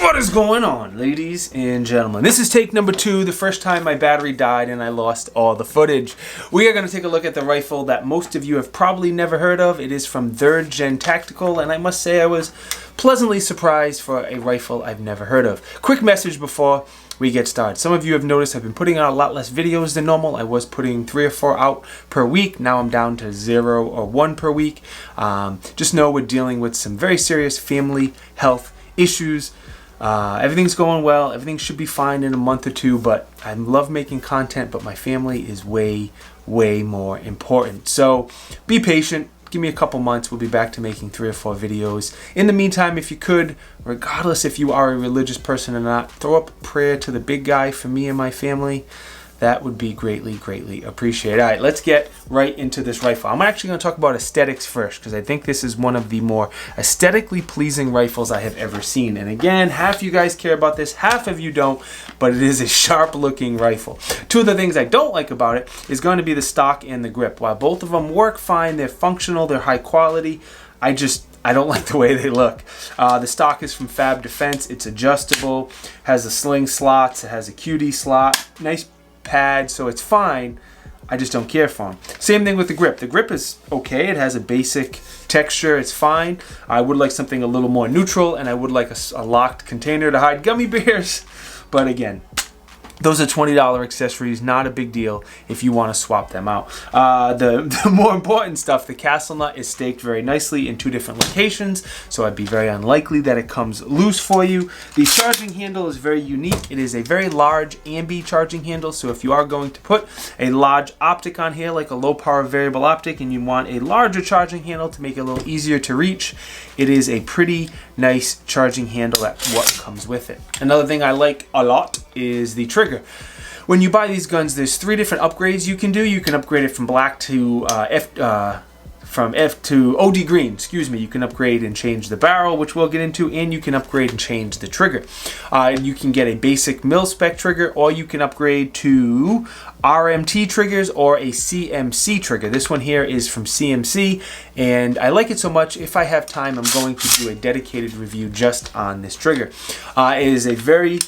What is going on, ladies and gentlemen? This is take number 2, the first time my battery died and I lost all the footage. We are going to take a look at the rifle that most of you have probably never heard of. It is from 3rd Gen Tactical, and I must say I was pleasantly surprised for a rifle I've never heard of. Quick message before we get started. Some of you have noticed I've been putting out a lot less videos than normal. I was putting 3 or 4 out per week. Now I'm down to 0 or 1 per week. Just know we're dealing with some very serious family health issues. Everything's going well. Everything should be fine in a month or 2, but I love making content, but my family is way more important. So be patient. Give me a couple months. We'll be back to making 3 or 4 videos. In the meantime, if you could, regardless if you are a religious person or not, throw up a prayer to the big guy for me and my family. That would be greatly appreciated. All right, let's get right into this rifle. I'm actually going to talk about aesthetics first, because I think this is one of the more aesthetically pleasing rifles I have ever seen. And again, half you guys care about this, half of you don't, but it is a sharp looking rifle. 2 of the things I don't like about it is going to be the stock and the grip. While both of them work fine, they're functional, they're high quality, I don't like the way they look. The stock is from Fab Defense. It's adjustable, has the sling slots, it has a QD slot, nice pad, so it's fine. I just don't care for them. Same thing with the grip. The grip is okay. It has a basic texture. It's fine. I would like something a little more neutral, and I would like a locked container to hide gummy bears. But again, those are $20 accessories, not a big deal if you want to swap them out. The more important stuff, the castle nut is staked very nicely in 2 different locations, so I'd be very unlikely that it comes loose for you. The charging handle is very unique. It is a very large ambi charging handle, so if you are going to put a large optic on here, like a low power variable optic, and you want a larger charging handle to make it a little easier to reach, it is a pretty nice charging handle at what comes with it. Another thing I like a lot is the trigger. When you buy these guns, there's 3 different upgrades you can do. You can upgrade it from black to from F to OD green, excuse me. You can upgrade and change the barrel, which we'll get into, and you can upgrade and change the trigger. You can get a basic mil-spec trigger, or you can upgrade to RMT triggers or a CMC trigger. This one here is from CMC, and I like it so much, if I have time, I'm going to do a dedicated review just on this trigger. It is a very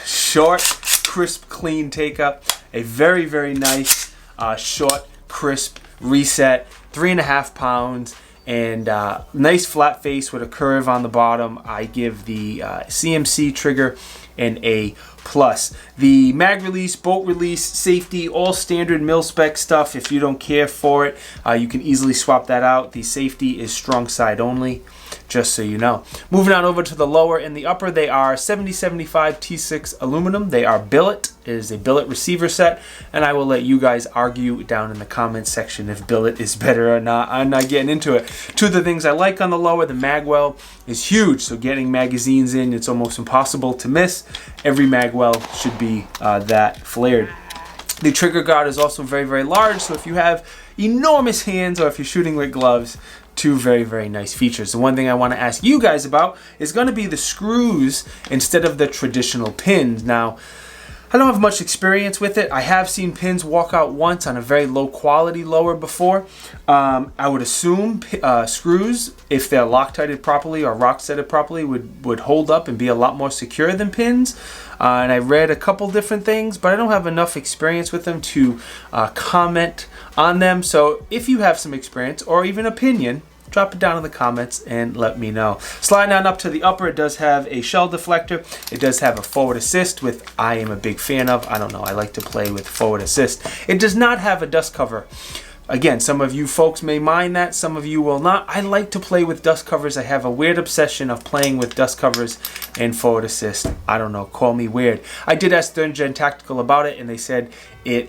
short, crisp, clean take-up. A very nice, short, crisp reset, 3.5 pounds, and nice flat face with a curve on the bottom. I give the CMC trigger an A+. The mag release, bolt release, safety, all standard mil-spec stuff. If you don't care for it, you can easily swap that out. The safety is strong side only, just so you know. Moving on over to the lower and the upper, they are 7075 T6 aluminum. They are Billet. It is a Billet receiver set, and I will let you guys argue down in the comments section if Billet is better or not. I'm not getting into it. 2 of the things I like on the lower, the Magwell is huge, so getting magazines in, it's almost impossible to miss. Every Magwell should be that flared. The trigger guard is also very large, so if you have enormous hands or if you're shooting with gloves, 2 very nice features. The one thing I want to ask you guys about is going to be the screws instead of the traditional pins. Now, I don't have much experience with it. I have seen pins walk out once on a very low quality lower before. I would assume screws, if they're Loctited properly or rock-setted properly, would hold up and be a lot more secure than pins. And I read a couple different things, but I don't have enough experience with them to comment on them. So if you have some experience or even opinion, drop it down in the comments and let me know. Sliding on up to the upper, it does have a shell deflector. It does have a forward assist, which I am a big fan of. I don't know, I like to play with forward assist. It does not have a dust cover. Again, some of you folks may mind that, some of you will not. I like to play with dust covers. I have a weird obsession of playing with dust covers and forward assist. I don't know, call me weird. I did ask 3rd Gen Tactical about it, and they said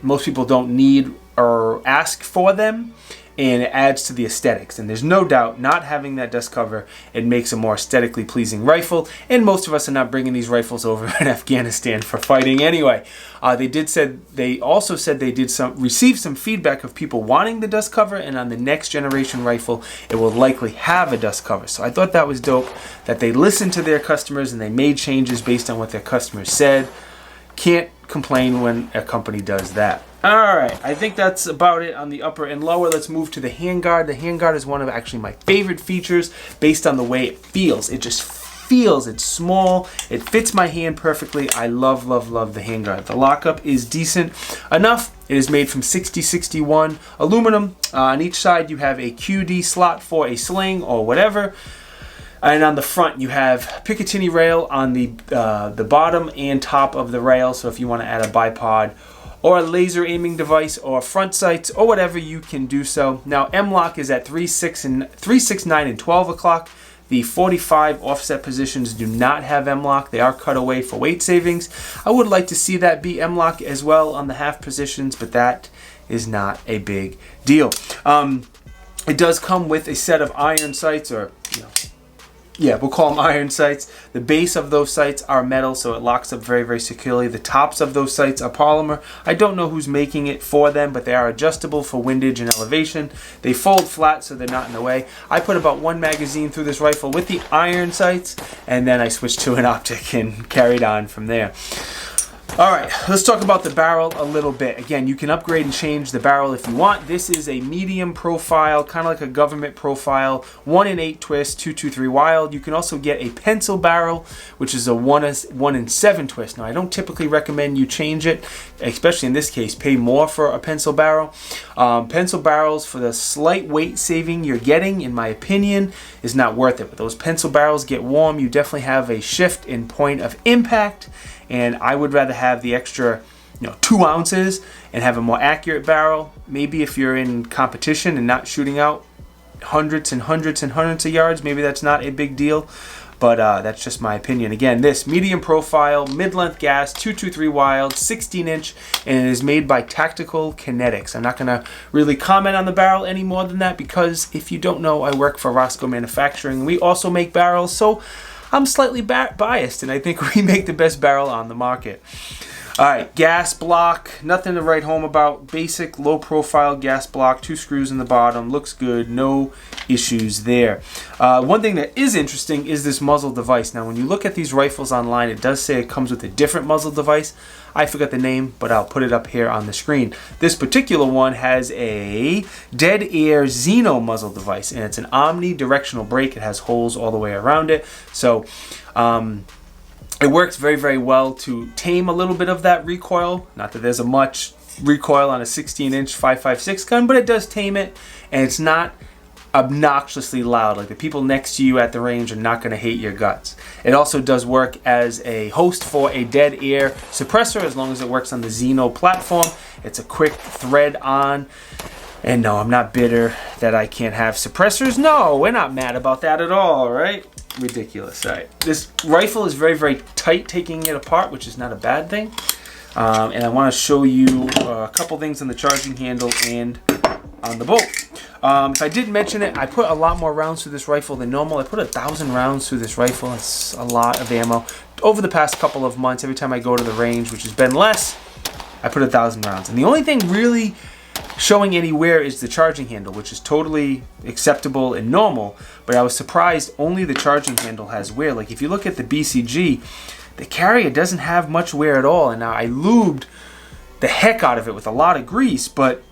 most people don't need or ask for them, and it adds to the aesthetics. And there's no doubt, not having that dust cover, it makes a more aesthetically pleasing rifle, and most of us are not bringing these rifles over in Afghanistan for fighting anyway. They also said they did receive some feedback of people wanting the dust cover, and on the next generation rifle it will likely have a dust cover. So I thought that was dope that they listened to their customers and they made changes based on what their customers said. Can't complain when a company does that. Alright, I think that's about it on the upper and lower. Let's move to the handguard. The handguard is one of actually my favorite features based on the way it feels. It just feels, it's small, it fits my hand perfectly. I love, love, love the handguard. The lockup is decent enough. It is made from 6061 aluminum. On each side you have a QD slot for a sling or whatever. And on the front, you have Picatinny rail on the bottom and top of the rail. So if you want to add a bipod or a laser aiming device or front sights or whatever, you can do so. Now, M-lock is at 3, 6, 9, and 12 o'clock. The 45 offset positions do not have M-lock. They are cut away for weight savings. I would like to see that be M-lock as well on the half positions, but that is not a big deal. It does come with a set of iron sights, or yeah, we'll call them iron sights. The base of those sights are metal, so it locks up very, very securely. The tops of those sights are polymer. I don't know who's making it for them, but they are adjustable for windage and elevation. They fold flat, so they're not in the way. I put about 1 magazine through this rifle with the iron sights, and then I switched to an optic and carried on from there. All right, let's talk about the barrel a little bit. Again, you can upgrade and change the barrel if you want. This is a medium profile, kind of like a government profile, 1 in 8 twist, 223 wild. You can also get a pencil barrel, which is a 1 in 7 twist. Now, I don't typically recommend you change it, especially in this case, pay more for a pencil barrel. Pencil barrels, for the slight weight saving you're getting, in my opinion, is not worth it. But those pencil barrels get warm, you definitely have a shift in point of impact. And I would rather have the extra 2 ounces and have a more accurate barrel. Maybe if you're in competition and not shooting out hundreds and hundreds and hundreds of yards, maybe that's not a big deal. But that's just my opinion. Again, this medium profile, mid-length gas, 223 wild, 16-inch, and it is made by Tactical Kinetics. I'm not going to really comment on the barrel any more than that, because if you don't know, I work for Roscoe Manufacturing. We also make barrels, so I'm slightly biased, and I think we make the best barrel on the market. All right, gas block, nothing to write home about. Basic low profile gas block, 2 screws in the bottom, looks good, no issues there. One thing that is interesting is this muzzle device. Now, when you look at these rifles online, it does say it comes with a different muzzle device. I forgot the name, but I'll put it up here on the screen. This particular one has a dead air Xeno muzzle device, and it's an omnidirectional brake. It has holes all the way around it. So it works very, very well to tame a little bit of that recoil. Not that there's a much recoil on a 16-inch 5.56 gun, but it does tame it, and it's not obnoxiously loud. Like, the people next to you at the range are not going to hate your guts. It also does work as a host for a dead air suppressor, as long as it works on the Xeno platform. It's a quick thread on. And no, I'm not bitter that I can't have suppressors. No, we're not mad about that at all, right? Ridiculous. All right. This rifle is very, very tight taking it apart, which is not a bad thing. And I want to show you a couple things on the charging handle and on the bolt. If I didn't mention it, I put a lot more rounds through this rifle than normal. I put 1,000 rounds through this rifle. It's a lot of ammo. Over the past couple of months, every time I go to the range, which has been less, I put 1,000 rounds. And the only thing really showing any wear is the charging handle, which is totally acceptable and normal. But I was surprised only the charging handle has wear. Like, if you look at the BCG, the carrier doesn't have much wear at all. And now I lubed the heck out of it with a lot of grease, but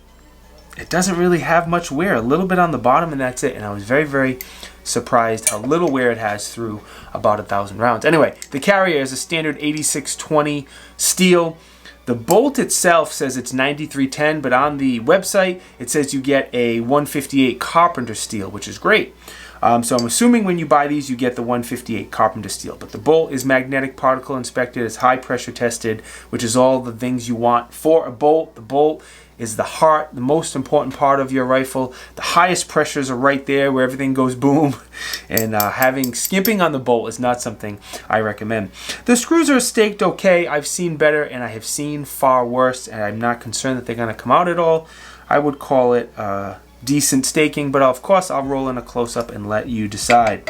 it doesn't really have much wear. A little bit on the bottom, and that's it. And I was very, very surprised how little wear it has through about 1,000 rounds. Anyway, the carrier is a standard 8620 steel. The bolt itself says it's 9310, but on the website it says you get a 158 Carpenter steel, which is great. So I'm assuming when you buy these, you get the 158 Carpenter steel. But the bolt is magnetic particle inspected, it's high pressure tested, which is all the things you want for a bolt. The bolt is the heart, the most important part of your rifle. The highest pressures are right there where everything goes boom. And skimping on the bolt is not something I recommend. The screws are staked okay. I've seen better and I have seen far worse, and I'm not concerned that they're going to come out at all. I would call it decent staking, but of course I'll roll in a close-up and let you decide.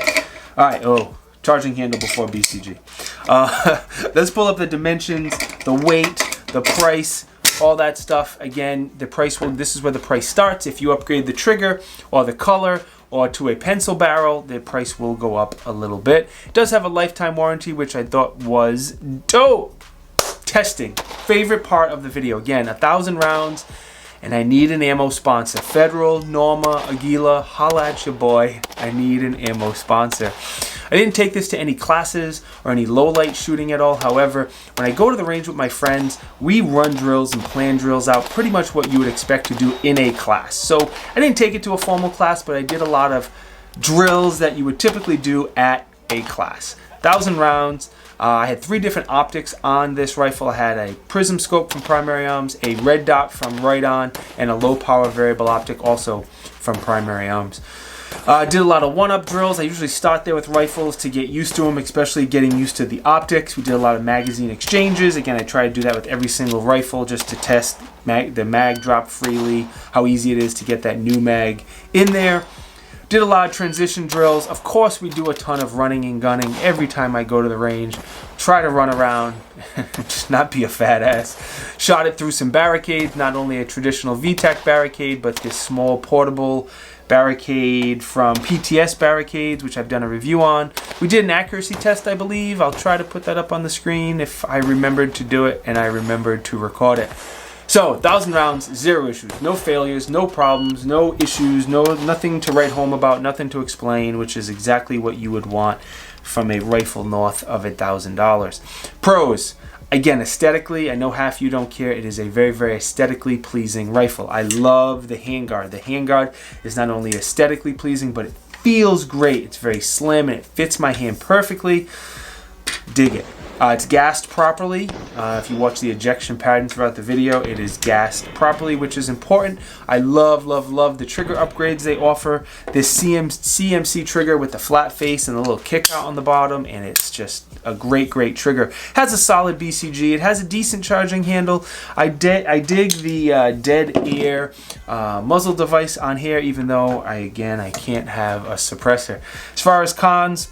All right, charging handle before BCG. Let's pull up the dimensions, the weight, the price, all that stuff. Again, this is where the price starts. If you upgrade the trigger or the color or to a pencil barrel, the price will go up a little bit. It does have a lifetime warranty, which I thought was dope. Testing, favorite part of the video. Again, 1,000 rounds. And I need an ammo sponsor. Federal, Norma, Aguila, holla at your boy. I need an ammo sponsor. I didn't take this to any classes or any low light shooting at all. However, when I go to the range with my friends, we run drills and plan drills out pretty much what you would expect to do in a class. So I didn't take it to a formal class, but I did a lot of drills that you would typically do at a class. 1,000 rounds. I had 3 different optics on this rifle. I had a prism scope from Primary Arms, a red dot from Right On, and a low power variable optic also from Primary Arms. Did a lot of one-up drills. I usually start there with rifles to get used to them, especially getting used to the optics. We did a lot of magazine exchanges. Again, I try to do that with every single rifle just to test the mag drop freely, how easy it is to get that new mag in there. Did a lot of transition drills. Of course, we do a ton of running and gunning every time I go to the range. Try to run around, just not be a fat ass. Shot it through some barricades, not only a traditional VTAC barricade, but this small portable barricade from PTS Barricades, which I've done a review on. We did an accuracy test, I believe. I'll try to put that up on the screen if I remembered to do it and I remembered to record it. So, 1,000 rounds, 0 issues, no failures, no problems, no issues, nothing to write home about, nothing to explain, which is exactly what you would want from a rifle north of $1,000. Pros, again, aesthetically, I know half you don't care. It is a very, very aesthetically pleasing rifle. I love the handguard. The handguard is not only aesthetically pleasing, but it feels great. It's very slim and it fits my hand perfectly. Dig it. It's gassed properly. If you watch the ejection pattern throughout the video, it is gassed properly, which is important. I love, love, love the trigger upgrades they offer. This CMC trigger with the flat face and the little kick out on the bottom, and it's just a great, great trigger. Has a solid BCG. It has a decent charging handle. I dig the dead air muzzle device on here, even though I can't have a suppressor. As far as cons,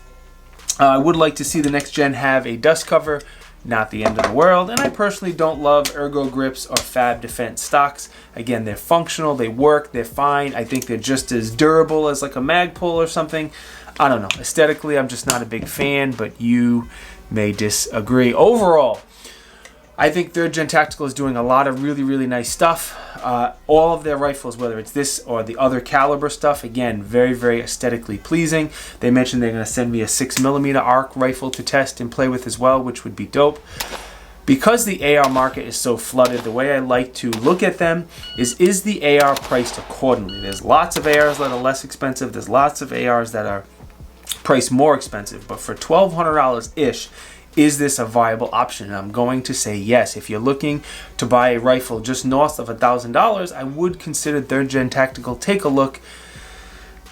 I would like to see the next gen have a dust cover, not the end of the world, and I personally don't love ergo grips or Fab Defense stocks. Again, they're functional, they work, they're fine. I think they're just as durable as like a Magpul or something. I don't know. Aesthetically, I'm just not a big fan, but you may disagree. Overall, I think 3rd Gen Tactical is doing a lot of really, really nice stuff. All of their rifles, whether it's this or the other caliber stuff, again, very, very aesthetically pleasing. They mentioned they're going to send me a 6mm ARC rifle to test and play with as well, which would be dope. Because the AR market is so flooded, the way I like to look at them is the AR priced accordingly? There's lots of ARs that are less expensive. There's lots of ARs that are priced more expensive. But for $1,200-ish, is this a viable option? And I'm going to say yes. If you're looking to buy a rifle just north of $1,000, I would consider 3rd Gen Tactical. Take a look.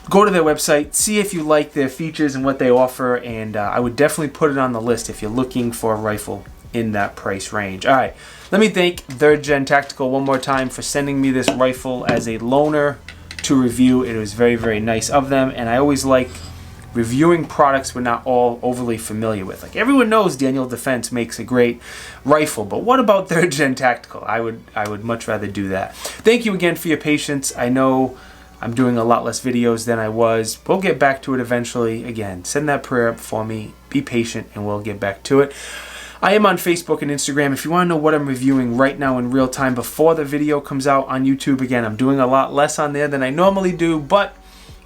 Go to their website. See if you like their features and what they offer. And I would definitely put it on the list if you're looking for a rifle in that price range. All right. Let me thank 3rd Gen Tactical one more time for sending me this rifle as a loaner to review. It was very, very nice of them. And I always like reviewing products we're not all overly familiar with. Like everyone knows Daniel Defense makes a great rifle, but what about 3rd Gen Tactical? I would much rather do that. Thank you again for your patience. I know I'm doing a lot less videos than I was. We'll get back to it eventually. Again, send that prayer up for me. Be patient and we'll get back to it. I am on Facebook and Instagram. If you want to know what I'm reviewing right now in real time before the video comes out on YouTube, again, I'm doing a lot less on there than I normally do, but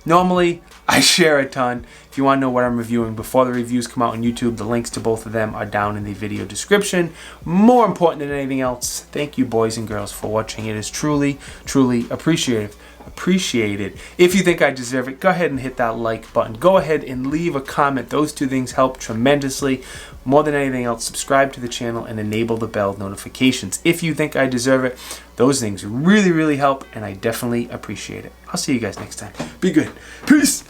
normally I share a ton. If you want to know what I'm reviewing before the reviews come out on YouTube, the links to both of them are down in the video description. More important than anything else, thank you boys and girls for watching. It is truly, truly appreciated. If you think I deserve it, go ahead and hit that like button. Go ahead and leave a comment. Those 2 things help tremendously. More than anything else, subscribe to the channel and enable the bell notifications. If you think I deserve it, those things really, really help, and I definitely appreciate it. I'll see you guys next time. Be good. Peace.